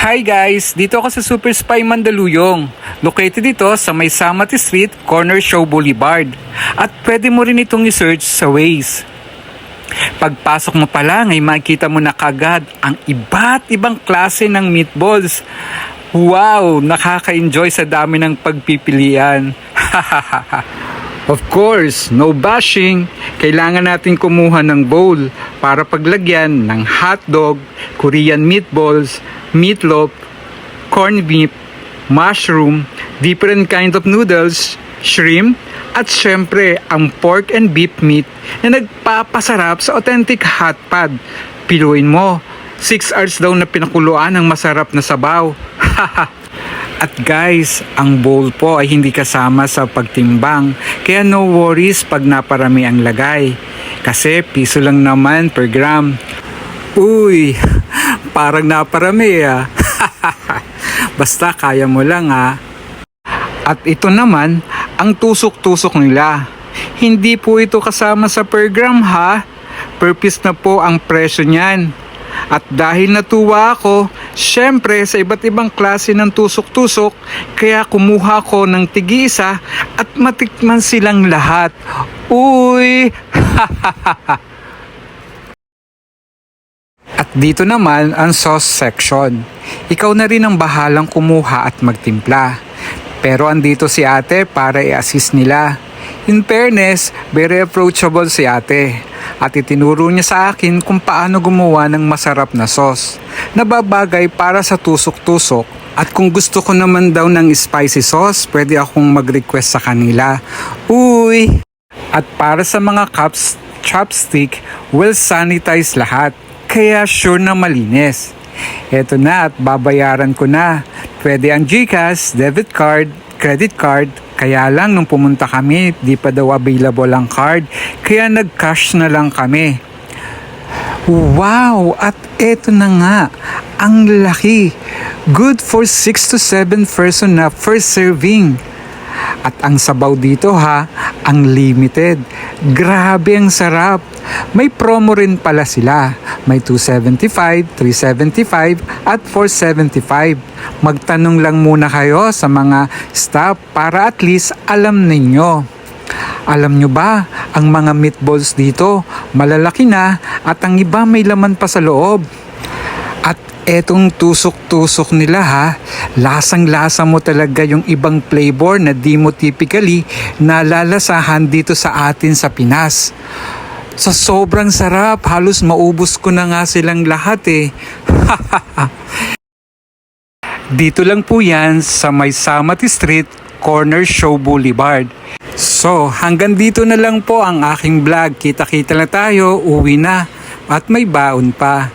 Hi guys! Dito ako sa Super Spy Mandaluyong. Located dito sa May Samati Street, Corner Show Boulevard. At pwede mo rin itong i-search sa Waze. Pagpasok mo pa lang ay makikita mo na kagad ang iba't ibang klase ng meatballs. Wow! Nakaka-enjoy sa dami ng pagpipilian. Of course, no bashing. Kailangan natin kumuha ng bowl para paglagyan ng hotdog, Korean meatballs, meatloaf, corned beef, mushroom, different kind of noodles, shrimp, at syempre ang pork and beef meat na nagpapasarap sa authentic hot pot. Piluin mo, 6 hours daw na pinakuluan ng masarap na sabaw. At guys, ang bowl po ay hindi kasama sa pagtimbang, kaya no worries pag naparami ang lagay. Kasi piso lang naman per gram. Uy, parang naparami ah. Basta kaya mo lang ah. At ito naman, ang tusok-tusok nila. Hindi po ito kasama sa per gram ha. Per piece na po ang presyo niyan. At dahil natuwa ako, syempre sa iba't ibang klase ng tusok-tusok, kaya kumuha ko ng tig-isa at matikman silang lahat. Uy! At dito naman ang sauce section. Ikaw na rin ang bahalang kumuha at magtimpla. Pero andito si ate para i-assist nila. In fairness, very approachable si ate. At itinuro niya sa akin kung paano gumawa ng masarap na sauce. Nababagay para sa tusok-tusok. At kung gusto ko naman daw ng spicy sauce, pwede akong mag-request sa kanila. Uy! At para sa mga cups, chopstick, well sanitize lahat. Kaya sure na malinis. Eto na at babayaran ko na. Pwede ang GCash, debit card, credit card. Kaya lang nung pumunta kami, di pa daw available ang card. Kaya nag-cash na lang kami. Wow! At eto na nga, ang laki. Good for 6 to 7 person na first serving. At ang sabaw dito ha, ang limited. Grabe ang sarap. May promo rin pala sila. May 275, 375 at 475. Magtanong lang muna kayo sa mga staff para at least alam ninyo. Alam nyo ba, ang mga meatballs dito malalaki na at ang iba may laman pa sa loob. At etong tusok-tusok nila ha, lasang-lasa mo talaga yung ibang flavor na di mo typically nalalasahan dito sa atin sa Pinas. Sa sobrang sarap, halos maubos ko na nga silang lahat eh. Dito lang po yan sa May Samati Street, Corner Show Boulevard. So, hanggang dito na lang po ang aking vlog. Kita-kita na tayo, uwi na. At may baon pa.